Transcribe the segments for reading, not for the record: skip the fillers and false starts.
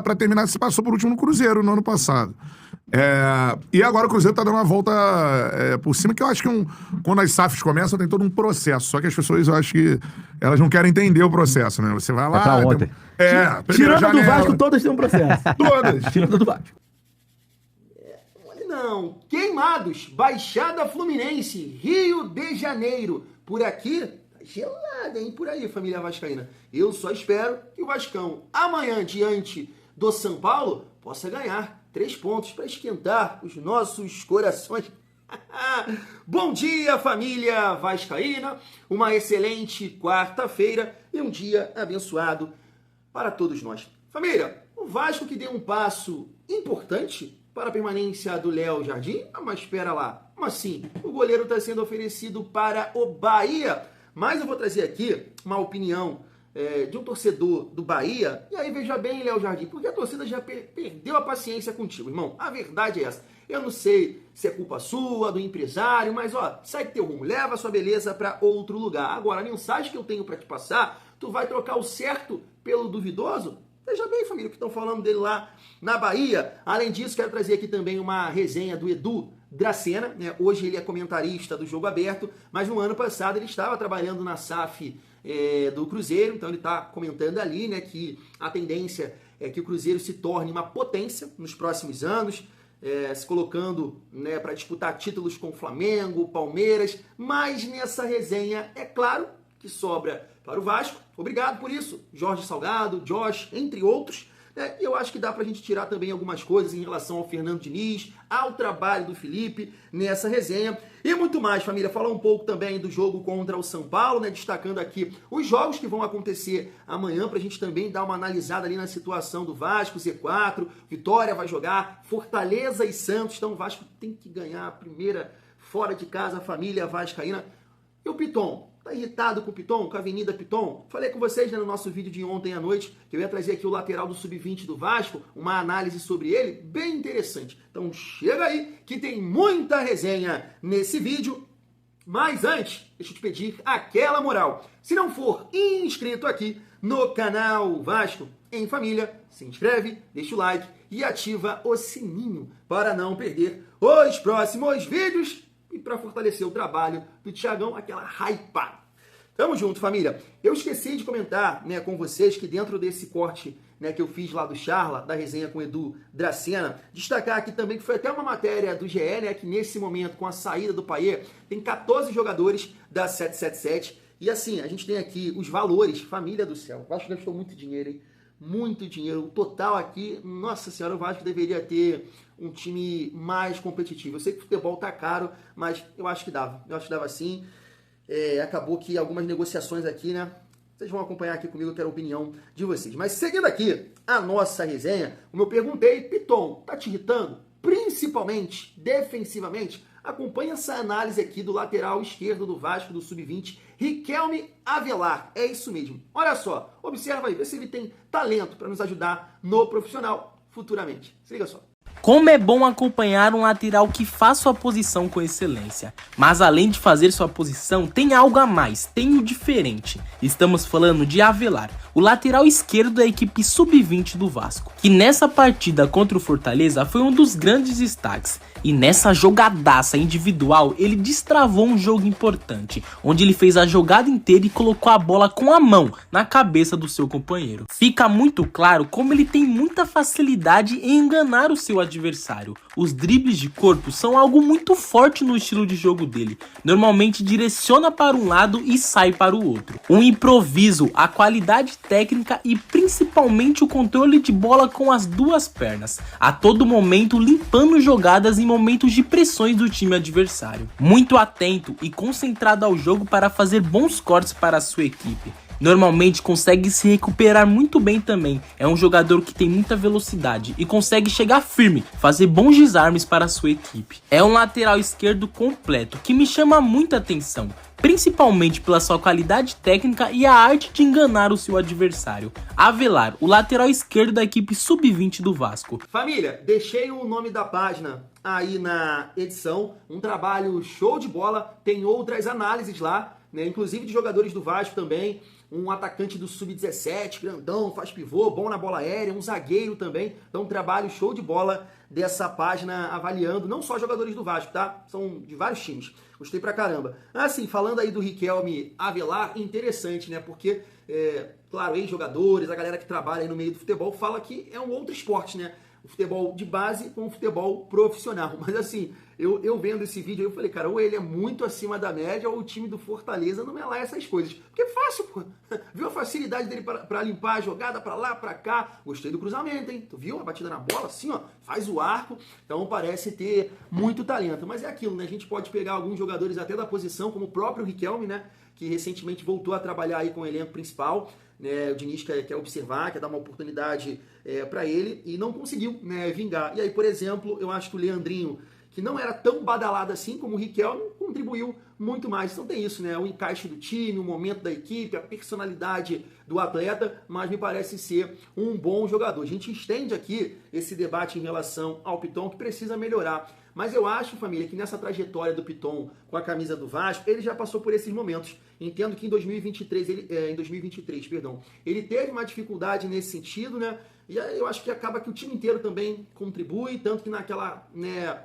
pra terminar, se passou por último no Cruzeiro no ano passado. E agora o Cruzeiro tá dando uma volta por cima, que eu acho que quando as SAFs começam, tem todo um processo. Só que as pessoas, eu acho que elas não querem entender o processo, né? Você vai lá... Pra ontem. Tirando do Vasco, todas têm um processo. Todas. Tirando do Vasco. Não, Queimados, Baixada Fluminense, Rio de Janeiro. Por aqui, tá gelada, hein? Por aí, família vascaína. Eu só espero que o Vascão, amanhã, diante do São Paulo, possa ganhar 3 pontos para esquentar os nossos corações. Bom dia, família vascaína. Uma excelente quarta-feira e um dia abençoado para todos nós. Família, o Vasco que deu um passo importante para a permanência do Léo Jardim, mas espera lá. Como assim? O goleiro está sendo oferecido para o Bahia. Mas eu vou trazer aqui uma opinião de um torcedor do Bahia. E aí veja bem, Léo Jardim, porque a torcida já perdeu a paciência contigo, irmão. A verdade é essa. Eu não sei se é culpa sua, do empresário, mas ó, segue teu rumo, leva a sua beleza para outro lugar. Agora, a mensagem que eu tenho para te passar, tu vai trocar o certo pelo duvidoso? Veja bem, família, o que estão falando dele lá na Bahia. Além disso, quero trazer aqui também uma resenha do Edu Dracena, né? Hoje ele é comentarista do Jogo Aberto, mas no ano passado ele estava trabalhando na SAF do Cruzeiro, então ele está comentando ali, né, que a tendência é que o Cruzeiro se torne uma potência nos próximos anos, se colocando, né, para disputar títulos com Flamengo, Palmeiras, mas nessa resenha, é claro, que sobra para o Vasco. Obrigado por isso, Jorge Salgado, Josh, entre outros. E eu acho que dá para a gente tirar também algumas coisas em relação ao Fernando Diniz, ao trabalho do Felipe nessa resenha e muito mais, família. Falar um pouco também do jogo contra o São Paulo, né? Destacando aqui os jogos que vão acontecer amanhã para a gente também dar uma analisada ali na situação do Vasco, Z4, Vitória vai jogar, Fortaleza e Santos. Então o Vasco tem que ganhar a primeira fora de casa, a família vascaína. E o Piton? Tá irritado com o Piton, com a Avenida Piton? Falei com vocês, né, no nosso vídeo de ontem à noite que eu ia trazer aqui o lateral do Sub-20 do Vasco, uma análise sobre ele bem interessante. Então chega aí que tem muita resenha nesse vídeo. Mas antes, deixa eu te pedir aquela moral. Se não for inscrito aqui no canal Vasco em Família, se inscreve, deixa o like e ativa o sininho para não perder os próximos vídeos. E para fortalecer o trabalho do Thiagão, aquela hypa. Tamo junto, família. Eu esqueci de comentar, né, com vocês que dentro desse corte, né, que eu fiz lá do Charla, da resenha com o Edu Dracena, destacar aqui também que foi até uma matéria do GE, né, que nesse momento, com a saída do Payet, tem 14 jogadores da 777. E assim, a gente tem aqui os valores, família do céu. O Vasco gastou muito dinheiro, hein? Muito dinheiro. O total aqui, nossa senhora, o Vasco deveria ter um time mais competitivo. Eu sei que o futebol tá caro, mas eu acho que dava. Eu acho que dava sim. Acabou que algumas negociações aqui, né? Vocês vão acompanhar aqui comigo, eu quero a opinião de vocês. Mas seguindo aqui a nossa resenha, como eu perguntei, Piton, tá te irritando? Principalmente, defensivamente? Acompanha essa análise aqui do lateral esquerdo do Vasco, do Sub-20, Riquelme Avelar. É isso mesmo. Olha só, observa aí, vê se ele tem talento para nos ajudar no profissional futuramente. Se liga só. Como é bom acompanhar um lateral que faz sua posição com excelência. Mas além de fazer sua posição, tem algo a mais, tem o diferente. Estamos falando de Avelar, o lateral esquerdo da equipe Sub-20 do Vasco, que nessa partida contra o Fortaleza foi um dos grandes destaques. E nessa jogadaça individual, ele destravou um jogo importante, onde ele fez a jogada inteira e colocou a bola com a mão na cabeça do seu companheiro. Fica muito claro como ele tem muita facilidade em enganar o seu adversário. Os dribles de corpo são algo muito forte no estilo de jogo dele. Normalmente direciona para um lado e sai para o outro. O improviso, a qualidade técnica e principalmente o controle de bola com as duas pernas. A todo momento limpando jogadas em momentos de pressões do time adversário. Muito atento e concentrado ao jogo para fazer bons cortes para a sua equipe. Normalmente consegue se recuperar muito bem também. É um jogador que tem muita velocidade e consegue chegar firme, fazer bons desarmes para a sua equipe. É um lateral esquerdo completo que me chama muita atenção, principalmente pela sua qualidade técnica e a arte de enganar o seu adversário. Avelar, o lateral esquerdo da equipe Sub-20 do Vasco. Família, deixei o nome da página aí na edição, um trabalho show de bola, tem outras análises lá, né, inclusive de jogadores do Vasco também, um atacante do Sub-17, grandão, faz pivô, bom na bola aérea, um zagueiro também. Então, um trabalho show de bola dessa página avaliando não só jogadores do Vasco, tá? São de vários times. Gostei pra caramba. Assim, falando aí do Riquelme Avelar, interessante, né? Porque, claro, ex-jogadores, a galera que trabalha aí no meio do futebol fala que é um outro esporte, né? O futebol de base com o futebol profissional. Mas assim, eu vendo esse vídeo, eu falei, cara, ou ele é muito acima da média, ou o time do Fortaleza não é lá essas coisas. Porque é fácil, pô. Viu a facilidade dele pra limpar a jogada pra lá, pra cá? Gostei do cruzamento, hein? Tu viu a batida na bola? Assim, ó, faz o arco. Então parece ter muito talento. Mas é aquilo, né? A gente pode pegar alguns jogadores até da posição, como o próprio Riquelme, né? Que recentemente voltou a trabalhar aí com o elenco principal. Né, o Diniz quer observar, quer dar uma oportunidade para ele e não conseguiu, né, vingar. E aí, por exemplo, eu acho que o Leandrinho, que não era tão badalado assim como o Riquelme, contribuiu muito mais. Então tem isso, né? O encaixe do time, o momento da equipe, a personalidade do atleta, mas me parece ser um bom jogador. A gente estende aqui esse debate em relação ao Piton, que precisa melhorar. Mas eu acho, família, que nessa trajetória do Piton com a camisa do Vasco, ele já passou por esses momentos. Entendo que em 2023, ele teve uma dificuldade nesse sentido, né? E aí eu acho que acaba que o time inteiro também contribui, tanto que naquela, né,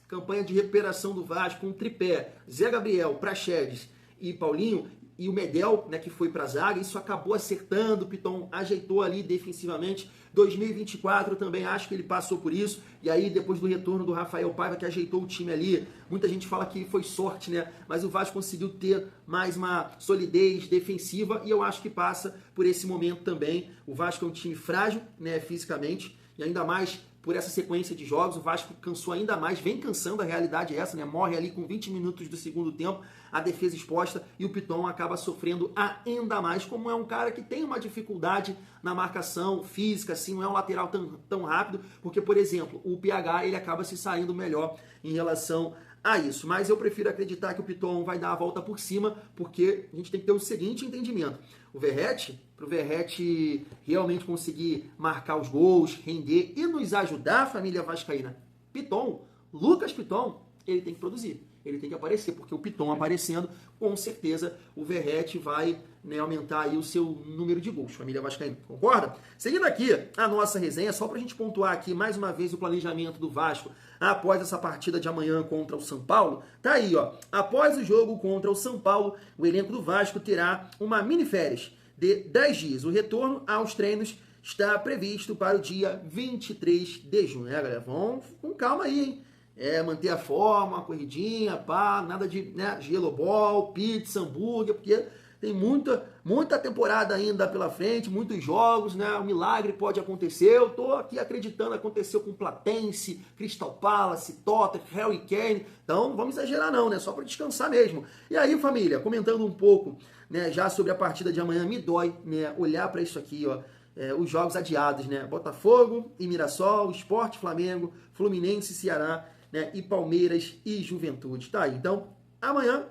campanha de recuperação do Vasco, com um tripé, Zé Gabriel, Praxedes e Paulinho, e o Medel, né, que foi para a zaga, isso acabou acertando, o Piton ajeitou ali defensivamente. 2024 também acho que ele passou por isso, e aí depois do retorno do Rafael Paiva, que ajeitou o time ali, muita gente fala que foi sorte, né, mas o Vasco conseguiu ter mais uma solidez defensiva, e eu acho que passa por esse momento também. O Vasco é um time frágil, né, fisicamente, e ainda mais por essa sequência de jogos, o Vasco cansou ainda mais, vem cansando, a realidade é essa, né? Morre ali com 20 minutos do segundo tempo, a defesa exposta, e o Piton acaba sofrendo ainda mais, como é um cara que tem uma dificuldade na marcação física, assim, não é um lateral tão rápido, porque, por exemplo, o PH, ele acaba se saindo melhor em relação a isso. Mas eu prefiro acreditar que o Piton vai dar a volta por cima, porque a gente tem que ter o seguinte entendimento. O Verratti, para o Verratti realmente conseguir marcar os gols, render e nos ajudar, família vascaína, Lucas Piton, ele tem que produzir, ele tem que aparecer, porque o Piton aparecendo, com certeza o Verratti vai, né, aumentar aí o seu número de gols, família vascaína, concorda? Seguindo aqui a nossa resenha, só para a gente pontuar aqui mais uma vez o planejamento do Vasco após essa partida de amanhã contra o São Paulo, tá aí, ó, após o jogo contra o São Paulo, o elenco do Vasco terá uma mini-férias de 10 dias. O retorno aos treinos está previsto para o dia 23 de junho, né, galera? Vamos com calma aí, hein? Manter a forma, uma corridinha, pá, nada de, né, gelobol, pizza, hambúrguer, porque tem muita temporada ainda pela frente, muitos jogos, né? O milagre pode acontecer. Eu tô aqui acreditando, aconteceu com Platense, Crystal Palace, Tottenham, Harry Kane. Então, não vamos exagerar não, né? Só para descansar mesmo. E aí, família, comentando um pouco, né, já sobre a partida de amanhã, me dói, né, olhar para isso aqui, ó. Os jogos adiados, né? Botafogo e Mirassol, Sport, Flamengo, Fluminense, Ceará, né, e Palmeiras e Juventude. Tá aí. Então, amanhã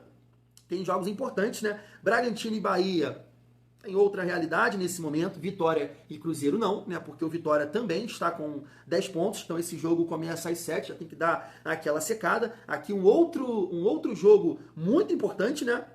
tem jogos importantes, né? Bragantino e Bahia em outra realidade nesse momento. Vitória e Cruzeiro não, né? Porque o Vitória também está com 10 pontos. Então esse jogo começa às 7, já tem que dar aquela secada. Aqui um outro jogo muito importante, né?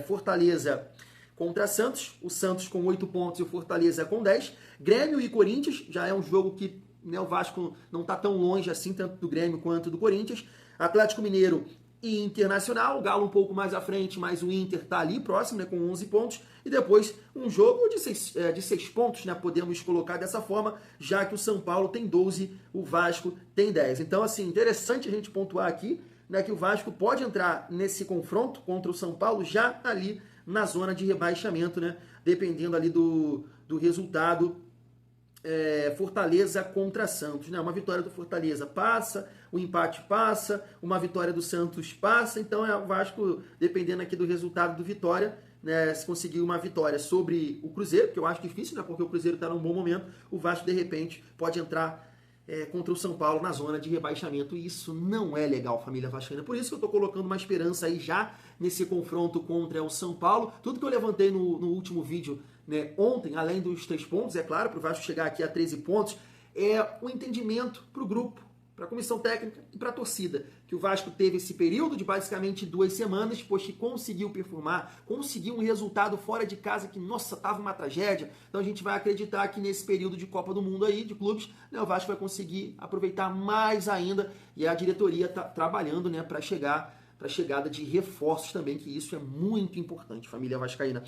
Fortaleza contra Santos. O Santos com 8 pontos e o Fortaleza com 10. Grêmio e Corinthians, já é um jogo que, né, o Vasco não está tão longe assim, tanto do Grêmio quanto do Corinthians. Atlético Mineiro e Internacional, o Galo um pouco mais à frente, mas o Inter está ali próximo, né, com 11 pontos. E depois um jogo de 6 pontos, né, podemos colocar dessa forma, já que o São Paulo tem 12, o Vasco tem 10. Então, assim, interessante a gente pontuar aqui, né, que o Vasco pode entrar nesse confronto contra o São Paulo já ali na zona de rebaixamento, né, dependendo ali do resultado. Fortaleza contra Santos, né? Uma vitória do Fortaleza passa, o empate passa, uma vitória do Santos passa, então o Vasco, dependendo aqui do resultado do Vitória, né, se conseguir uma vitória sobre o Cruzeiro, que eu acho difícil, né, porque o Cruzeiro está num bom momento, o Vasco de repente pode entrar contra o São Paulo na zona de rebaixamento, e isso não é legal, família vascaína. Por isso que eu estou colocando uma esperança aí já nesse confronto contra o São Paulo. Tudo que eu levantei no último vídeo, né, ontem, além dos 3 pontos, é claro, para o Vasco chegar aqui a 13 pontos, é o entendimento para o grupo, para a comissão técnica e para a torcida, que o Vasco teve esse período de basicamente 2 semanas, depois que conseguiu performar, conseguiu um resultado fora de casa que, nossa, tava uma tragédia. Então a gente vai acreditar que nesse período de Copa do Mundo aí, de clubes, né, o Vasco vai conseguir aproveitar mais ainda, e a diretoria tá trabalhando, né, para a chegada de reforços também, que isso é muito importante, família vascaína.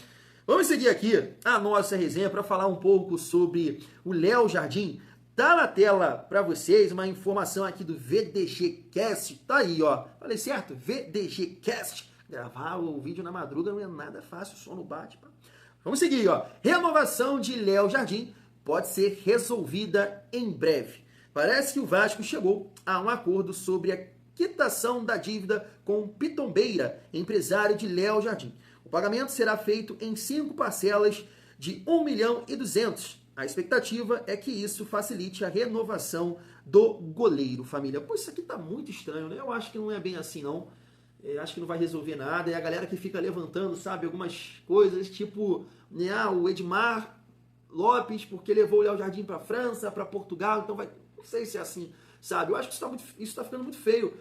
Vamos seguir aqui a nossa resenha para falar um pouco sobre o Léo Jardim. Tá na tela para vocês uma informação aqui do VDG Cast. Tá aí, ó. Falei certo? VDG Cast. Gravar o vídeo na madruga não é nada fácil, o sono bate. Pá. Vamos seguir, ó. Renovação de Léo Jardim pode ser resolvida em breve. Parece que o Vasco chegou a um acordo sobre a quitação da dívida com Pitombeira, empresário de Léo Jardim. O pagamento será feito em 5 parcelas de 1.200.000. A expectativa é que isso facilite a renovação do goleiro, família. Pô, isso aqui tá muito estranho, né? Eu acho que não é bem assim, não. Acho que não vai resolver nada. É a galera que fica levantando, sabe, algumas coisas, tipo, né, o Edmar Lopes, porque levou o Léo Jardim para França, para Portugal, então vai... Não sei se é assim, sabe? Eu acho que isso tá ficando muito feio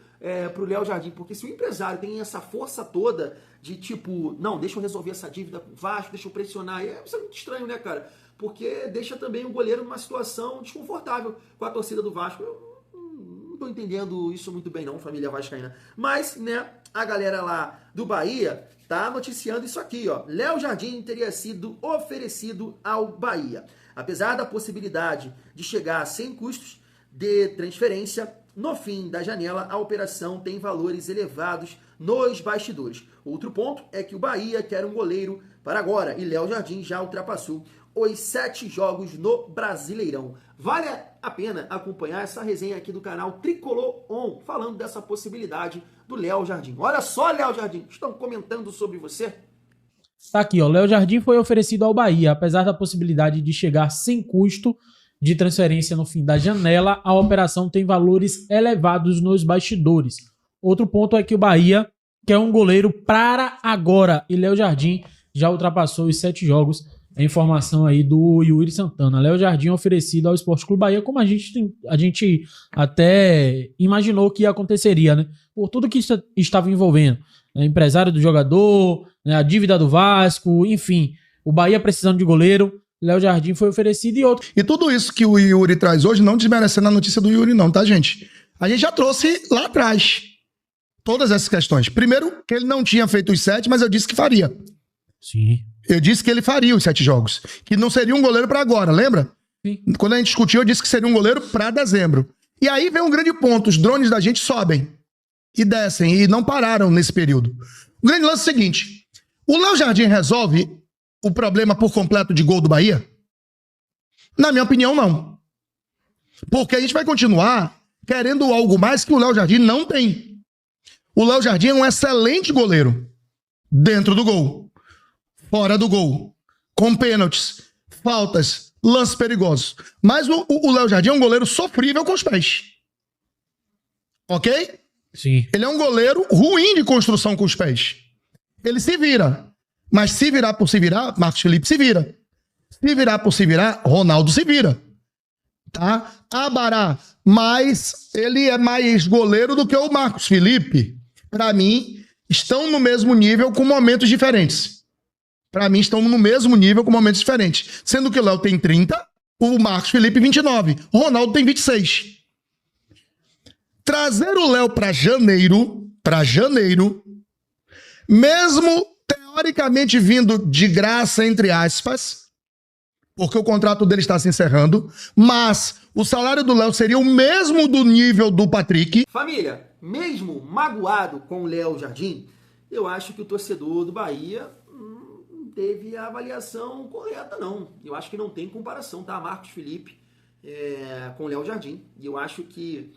pro Léo Jardim, porque se o empresário tem essa força toda de, tipo, não, deixa eu resolver essa dívida com o Vasco, deixa eu pressionar, isso é muito estranho, né, cara? Porque deixa também o goleiro numa situação desconfortável com a torcida do Vasco. Eu não tô entendendo isso muito bem não, família vascaína. Mas, né, a galera lá do Bahia tá noticiando isso aqui, ó. Léo Jardim teria sido oferecido ao Bahia. Apesar da possibilidade de chegar sem custos de transferência, no fim da janela, a operação tem valores elevados nos bastidores. Outro ponto é que o Bahia quer um goleiro para agora e Léo Jardim já ultrapassou os 7 jogos no Brasileirão. Vale a pena acompanhar essa resenha aqui do canal Tricolor On, falando dessa possibilidade do Léo Jardim. Olha só, Léo Jardim, estão comentando sobre você? Tá aqui, ó. Léo Jardim foi oferecido ao Bahia, apesar da possibilidade de chegar sem custo de transferência no fim da janela, a operação tem valores elevados nos bastidores. Outro ponto é que o Bahia quer um goleiro para agora e Léo Jardim já ultrapassou os 7 jogos. A informação aí do Yuri Santana. Léo Jardim oferecido ao Sport Clube Bahia, como a gente até imaginou que aconteceria, né? Por tudo que estava envolvendo. Né? Empresário do jogador, né? A dívida do Vasco, enfim. O Bahia precisando de goleiro, Léo Jardim foi oferecido e outro. E tudo isso que o Yuri traz hoje, não desmerecendo a notícia do Yuri não, tá, gente? A gente já trouxe lá atrás todas essas questões. Primeiro, que ele não tinha feito os 7, mas eu disse que faria. Sim. Eu disse que ele faria os 7 jogos. Que não seria um goleiro para agora, lembra? Sim. Quando a gente discutiu, eu disse que seria um goleiro para dezembro. E aí vem um grande ponto. Os drones da gente sobem e descem e não pararam nesse período. O grande lance é o seguinte. O Léo Jardim resolve o problema por completo de gol do Bahia? Na minha opinião, não. Porque a gente vai continuar querendo algo mais que o Léo Jardim não tem. O Léo Jardim é um excelente goleiro. Dentro do gol. Fora do gol, com pênaltis, faltas, lances perigosos. Mas o Léo Jardim é um goleiro sofrível com os pés. Ok? Sim. Ele é um goleiro ruim de construção com os pés. Ele se vira. Mas se virar por se virar, Marcos Felipe se vira. Se virar por se virar, Ronaldo se vira. Tá? Abará, mas ele é mais goleiro do que o Marcos Felipe. Para mim, estão no mesmo nível com momentos diferentes. Para mim, estão no mesmo nível com momentos diferentes. Sendo que o Léo tem 30, o Marcos Felipe 29, o Ronaldo tem 26. Trazer o Léo para janeiro, mesmo teoricamente vindo de graça, entre aspas, porque o contrato dele está se encerrando, mas o salário do Léo seria o mesmo do nível do Patrick. Família, mesmo magoado com o Léo Jardim, eu acho que o torcedor do Bahia teve a avaliação correta, não. Eu acho que não tem comparação, tá? Marcos Felipe com o Léo Jardim. E eu acho que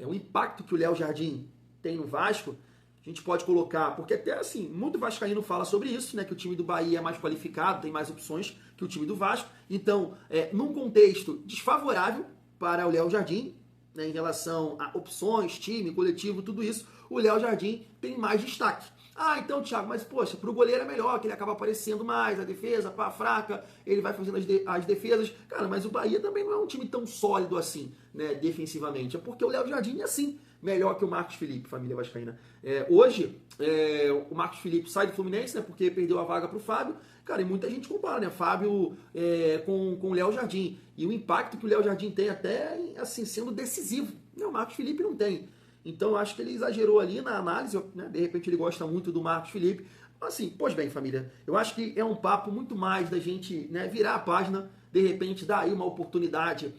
o impacto que o Léo Jardim tem no Vasco, a gente pode colocar, porque até assim, muito vascaíno fala sobre isso, né? Que o time do Bahia é mais qualificado, tem mais opções que o time do Vasco. Então, num contexto desfavorável para o Léo Jardim, né, em relação a opções, time, coletivo, tudo isso, o Léo Jardim tem mais destaque. Ah, então, Thiago, mas poxa, pro goleiro é melhor, que ele acaba aparecendo mais, a defesa, pá, fraca, ele vai fazendo as defesas. Cara, mas o Bahia também não é um time tão sólido assim, né, defensivamente. É porque o Léo Jardim é assim, melhor que o Marcos Felipe, família vascaína. Hoje, o Marcos Felipe sai do Fluminense, né, porque perdeu a vaga pro Fábio. Cara, e muita gente compara, né, Fábio com o Léo Jardim. E o impacto que o Léo Jardim tem até, assim, sendo decisivo. O Marcos Felipe não tem. Então, eu acho que ele exagerou ali na análise, né? De repente ele gosta muito do Marcos Felipe. Assim, pois bem, família, eu acho que é um papo muito mais da gente, né, virar a página, de repente dar aí uma oportunidade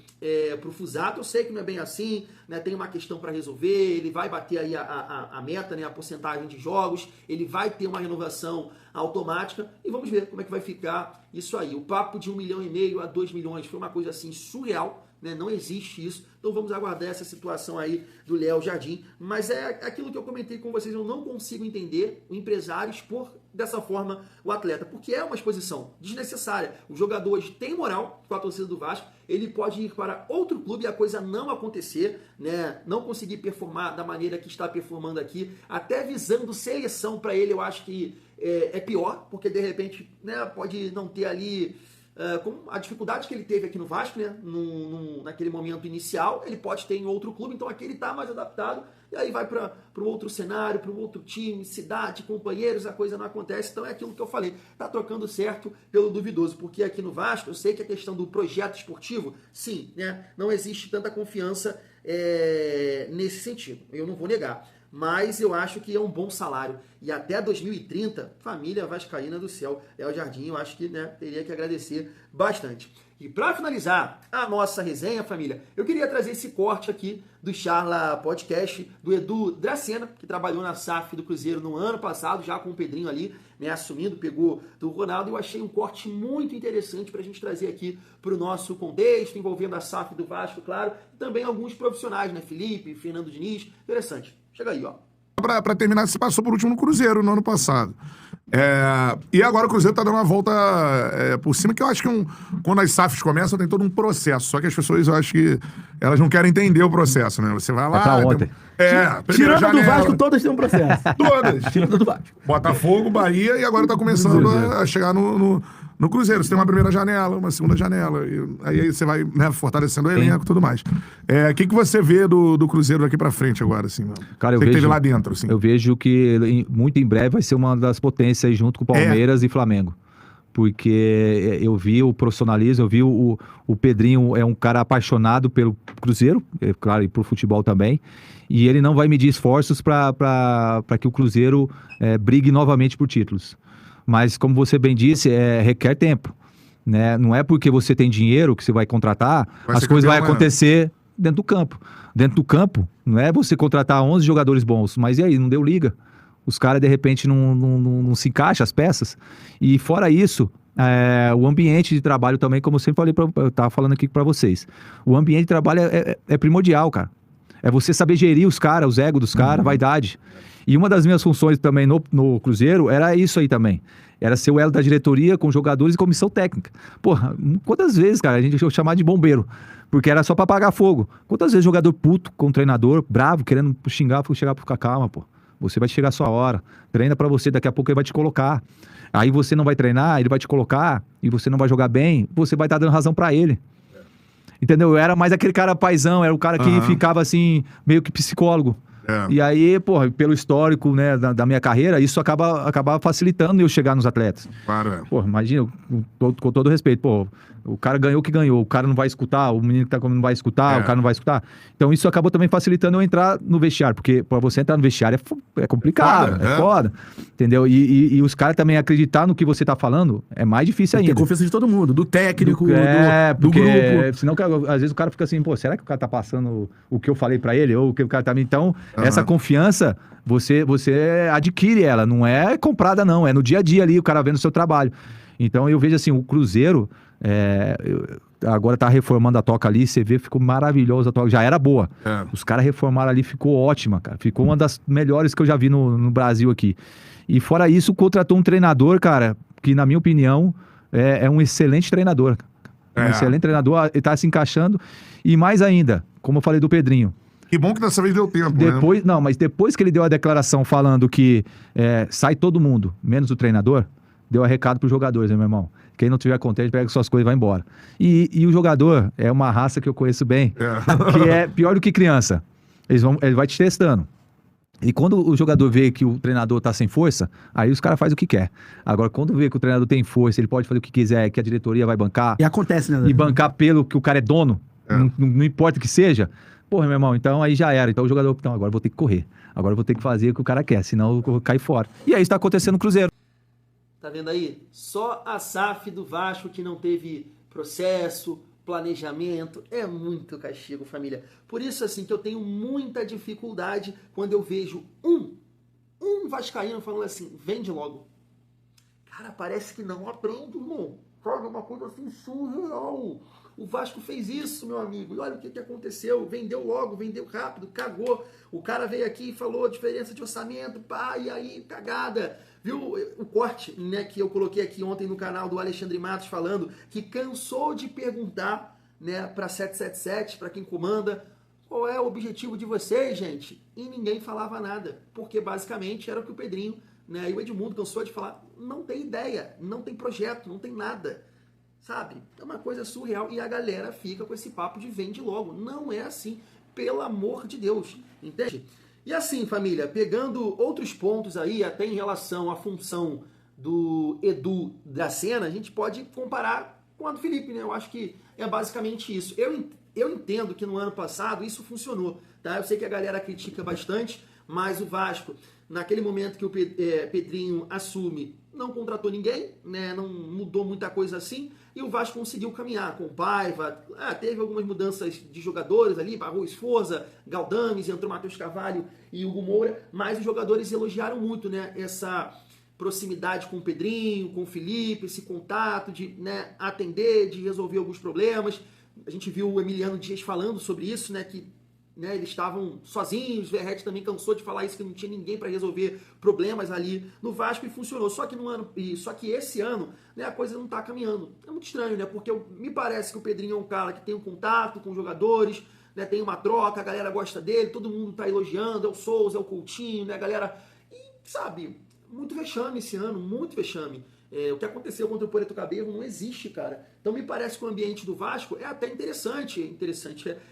pro Fusato. Eu sei que não é bem assim, né, tem uma questão para resolver, ele vai bater aí a meta, né, a porcentagem de jogos, ele vai ter uma renovação automática e vamos ver como é que vai ficar isso aí. O papo de 1,5 milhão a 2 milhões foi uma coisa assim surreal. Né, não existe isso, então vamos aguardar essa situação aí do Léo Jardim, mas é aquilo que eu comentei com vocês, eu não consigo entender o empresário expor dessa forma o atleta, porque é uma exposição desnecessária. O jogador hoje tem moral com a torcida do Vasco, ele pode ir para outro clube e a coisa não acontecer, né, não conseguir performar da maneira que está performando aqui, até visando seleção para ele, eu acho que é pior, porque de repente, né, pode não ter ali... com a dificuldade que ele teve aqui no Vasco, né, naquele momento inicial, ele pode ter em outro clube, então aqui ele está mais adaptado, e aí vai para um outro cenário, para um outro time, cidade, companheiros, a coisa não acontece, então é aquilo que eu falei, está trocando certo pelo duvidoso, porque aqui no Vasco, eu sei que a questão do projeto esportivo, sim, né, não existe tanta confiança nesse sentido, eu não vou negar. Mas eu acho que é um bom salário. E até 2030, família vascaína do céu, Léo Jardim, eu acho que, né, teria que agradecer bastante. E para finalizar a nossa resenha, família, eu queria trazer esse corte aqui do Charla Podcast, do Edu Dracena, que trabalhou na SAF do Cruzeiro no ano passado, já com o Pedrinho ali, né, assumindo, pegou do Ronaldo. Eu achei um corte muito interessante para a gente trazer aqui para o nosso contexto, envolvendo a SAF do Vasco, claro, e também alguns profissionais, né, Felipe, Fernando Diniz, interessante. Chega aí, ó. Pra terminar, você passou por último no Cruzeiro no ano passado. E agora o Cruzeiro tá dando uma volta por cima, que eu acho que quando as SAFs começam, tem todo um processo. Só que as pessoas, eu acho que elas não querem entender o processo, né? Você vai lá... Pra ontem. Tirando janela, do Vasco, todas têm um processo. Todas. Tirando do Vasco. Botafogo, Bahia, e agora tá começando a chegar no Cruzeiro. Você tem uma primeira janela, uma segunda janela. E aí você vai, né, fortalecendo o elenco e tudo mais. O que você vê do Cruzeiro daqui pra frente agora, assim? Cara, você que teve lá dentro, assim. Eu vejo que muito em breve vai ser uma das potências aí junto com o Palmeiras e Flamengo. Porque eu vi o profissionalismo, eu vi o Pedrinho é um cara apaixonado pelo Cruzeiro, claro, e pro futebol também. E ele não vai medir esforços para que o Cruzeiro brigue novamente por títulos. Mas, como você bem disse, requer tempo, né? Não é porque você tem dinheiro que você vai contratar, as coisas vão acontecer dentro do campo. Dentro do campo, não é você contratar 11 jogadores bons, mas e aí, não deu liga? Os caras, de repente, não se encaixam as peças. E, fora isso, o ambiente de trabalho também, como eu sempre falei, eu estava falando aqui para vocês, o ambiente de trabalho é primordial, cara. É você saber gerir os caras, os egos dos caras, vaidade. E uma das minhas funções também no Cruzeiro era isso aí também. Era ser o elo da diretoria com jogadores e comissão técnica. Porra, quantas vezes, cara, a gente ia chamar de bombeiro, porque era só pra apagar fogo. Quantas vezes jogador puto com o treinador, bravo, querendo xingar, chegar pra ficar calma, pô. Você vai chegar a sua hora. Treina pra você, daqui a pouco ele vai te colocar. Aí você não vai treinar, ele vai te colocar, e você não vai jogar bem, você vai estar dando razão pra ele. Entendeu? Eu era mais aquele cara paizão, era o cara que ficava assim, meio que psicólogo. E aí, porra, pelo histórico, né, da minha carreira, isso acaba facilitando eu chegar nos atletas. Claro. Porra, imagina, com todo respeito, pô, o cara ganhou o que ganhou, o cara não vai escutar, o menino que tá comendo não vai escutar, o cara não vai escutar. Então isso acabou também facilitando eu entrar no vestiário, porque pra você entrar no vestiário é complicado, foda, entendeu? E os caras também acreditar no que você tá falando é mais difícil ainda. Tem confiança de todo mundo, do técnico, do grupo. Senão, às vezes o cara fica assim, pô, será que o cara tá passando o que eu falei pra ele? Ou o que o cara tá... Então, essa confiança, você adquire ela, não é comprada não, é no dia a dia ali, o cara vendo o seu trabalho. Então eu vejo assim, o Cruzeiro agora tá reformando a toca ali, você vê, ficou maravilhosa a toca, já era boa. Os caras reformaram ali, ficou ótima, cara. Ficou uma das melhores que eu já vi no Brasil aqui. E fora isso, contratou um treinador, cara, que na minha opinião é um excelente treinador. Um excelente treinador, ele tá se encaixando. E mais ainda, como eu falei do Pedrinho, Que bom que dessa vez deu tempo, né? Depois, não, mas depois que ele deu a declaração falando que sai todo mundo, menos o treinador, deu a recado pros jogadores, né, meu irmão? Quem não tiver contente, pega suas coisas e vai embora. E o jogador é uma raça que eu conheço bem, que é pior do que criança. Ele vai te testando. E quando o jogador vê que o treinador tá sem força, aí os caras fazem o que quer. Agora, quando vê que o treinador tem força, ele pode fazer o que quiser, que a diretoria vai bancar. E acontece, né? E bancar pelo que o cara é dono, não importa o que seja. Porra, meu irmão, então aí já era. Então o jogador, então agora eu vou ter que correr. Agora eu vou ter que fazer o que o cara quer, senão eu vou cair fora. E aí está acontecendo no Cruzeiro. Tá vendo aí? Só a SAF do Vasco que não teve processo, planejamento, é muito castigo, família. Por isso, assim, que eu tenho muita dificuldade quando eu vejo um vascaíno falando assim, vende logo. Cara, parece que não aprende, irmão. Sabe, uma coisa assim surreal. O Vasco fez isso, meu amigo. E olha o que aconteceu. Vendeu logo, vendeu rápido, cagou. O cara veio aqui e falou diferença de orçamento, pá, e aí, cagada. Viu o corte, né, que eu coloquei aqui ontem no canal do Alexandre Matos falando que cansou de perguntar, né, para 777, para quem comanda, qual é o objetivo de vocês, gente? E ninguém falava nada, porque basicamente era o que o Pedrinho, né, e o Edmundo cansou de falar, não tem ideia, não tem projeto, não tem nada. Sabe? É uma coisa surreal e a galera fica com esse papo de vende logo. Não é assim, pelo amor de Deus. Entende? E assim, família, pegando outros pontos aí, até em relação à função do Edu Dracena, a gente pode comparar com a do Felipe, né? Eu acho que é basicamente isso. Eu entendo que no ano passado isso funcionou, tá? Eu sei que a galera critica bastante, mas o Vasco, naquele momento que o Pedrinho assume, não contratou ninguém, né? Não mudou muita coisa assim, e o Vasco conseguiu caminhar com o Paiva, teve algumas mudanças de jogadores ali, Barro Esforza, Galdames, entrou Matheus Carvalho e Hugo Moura, mas os jogadores elogiaram muito, né, essa proximidade com o Pedrinho, com o Felipe, esse contato de, né, atender, de resolver alguns problemas. A gente viu o Emiliano Dias falando sobre isso, né, que, né, eles estavam sozinhos, o Verratti também cansou de falar isso, que não tinha ninguém para resolver problemas ali no Vasco, e funcionou. Só que esse ano, né, a coisa não está caminhando. É muito estranho, né? Porque me parece que o Pedrinho é um cara que tem um contato com os jogadores, né, tem uma troca, a galera gosta dele, todo mundo está elogiando, é o Souza, é o Coutinho, né, a galera... E, sabe, muito vexame esse ano, muito vexame. O que aconteceu contra o Poreto Cabello não existe, cara. Então me parece que o ambiente do Vasco é até interessante,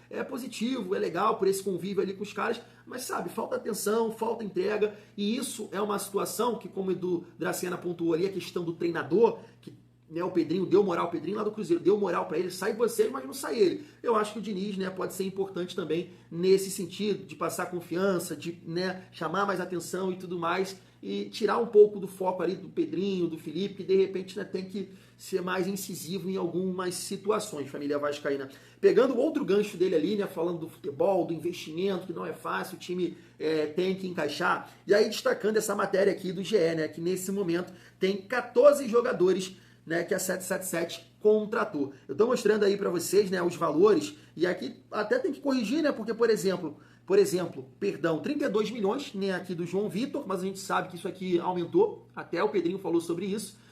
é positivo, é legal por esse convívio ali com os caras, mas sabe, falta atenção, falta entrega, e isso é uma situação que, como o Edu Dracena pontuou ali, a questão do treinador, que, né, o Pedrinho deu moral, o Pedrinho lá do Cruzeiro deu moral pra ele, sai vocês, mas não sai ele. Eu acho que o Diniz, né, pode ser importante também nesse sentido, de passar confiança, de, né, chamar mais atenção e tudo mais, e tirar um pouco do foco ali do Pedrinho, do Felipe, que de repente, né, tem que ser mais incisivo em algumas situações, família vascaína. Pegando outro gancho dele ali, né, falando do futebol, do investimento, que não é fácil, o time tem que encaixar. E aí destacando essa matéria aqui do GE, né, que nesse momento tem 14 jogadores, né, que a 777 contratou. Eu tô mostrando aí para vocês, né, os valores, e aqui até tem que corrigir, né, porque, por exemplo, 32 milhões, né, aqui do João Vitor, mas a gente sabe que isso aqui aumentou, até o Pedrinho falou sobre isso,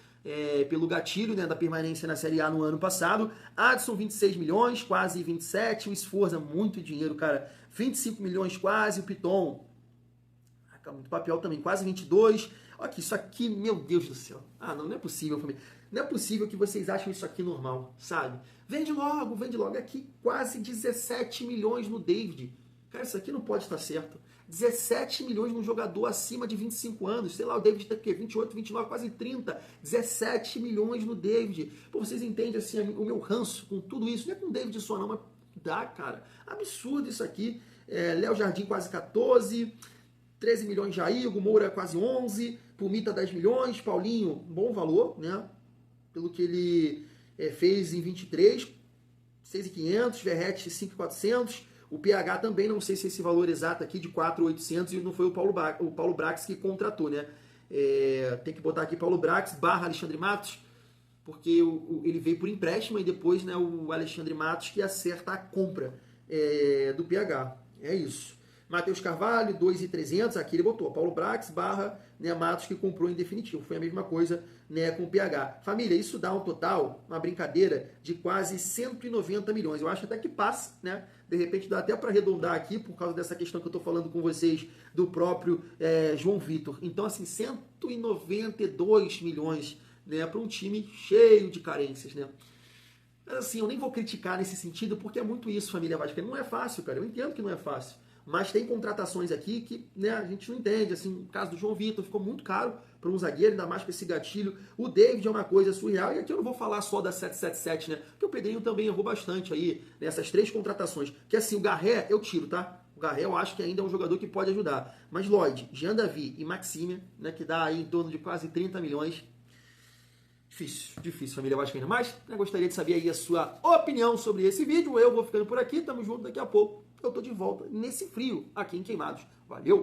pelo gatilho, né, da permanência na Série A no ano passado. Adson, 26 milhões, quase 27, o Esforza, muito dinheiro, cara, 25 milhões quase, o Piton, muito papel também, quase 22, aqui, isso aqui, meu Deus do céu, não é possível, família, não é possível que vocês achem isso aqui normal, sabe? Vende logo, aqui quase 17 milhões no David. Cara, isso aqui não pode estar certo. 17 milhões num jogador acima de 25 anos. Sei lá, o David tem o quê? 28, 29, quase 30. 17 milhões no David. Pô, vocês entendem, assim, o meu ranço com tudo isso. Não é com o David só não, mas dá, cara. Absurdo isso aqui. Léo Jardim quase 14. 13 milhões Jair. Hugo Moura quase 11. Pumita 10 milhões. Paulinho, bom valor, né? Pelo que ele fez em 23. 6.500. Verratti 5.400. O PH também, não sei se esse valor exato aqui de 4.800, e não foi o Paulo Brax que contratou, né? Tem que botar aqui Paulo Brax / Alexandre Matos, porque ele veio por empréstimo e depois, né, o Alexandre Matos que acerta a compra do PH. É isso. Matheus Carvalho, 2.300, aqui ele botou. Paulo Brax barra, né, Matos, que comprou em definitivo. Foi a mesma coisa, né, com o PH. Família, isso dá um total, uma brincadeira, de quase 190 milhões. Eu acho até que passa, né? De repente dá até para arredondar aqui, por causa dessa questão que eu estou falando com vocês, do próprio João Vitor. Então, assim, 192 milhões, né, para um time cheio de carências, né? Mas, assim, eu nem vou criticar nesse sentido, porque é muito isso, família vascaína. Não é fácil, cara. Eu entendo que não é fácil. Mas tem contratações aqui que, né, a gente não entende. Assim, o caso do João Vitor ficou muito caro para um zagueiro, ainda mais com esse gatilho. O David é uma coisa surreal. E aqui eu não vou falar só da 777, né? Porque o Pedrinho também errou bastante aí nessas 3 contratações. Que assim, o Garré eu tiro, tá? O Garré eu acho que ainda é um jogador que pode ajudar. Mas Lloyd, Jean Davi e Maxime, né, que dá aí em torno de quase 30 milhões. Difícil, família vascaína. Mas eu gostaria de saber aí a sua opinião sobre esse vídeo. Eu vou ficando por aqui. Tamo junto daqui a pouco. Eu tô de volta nesse frio aqui em Queimados. Valeu!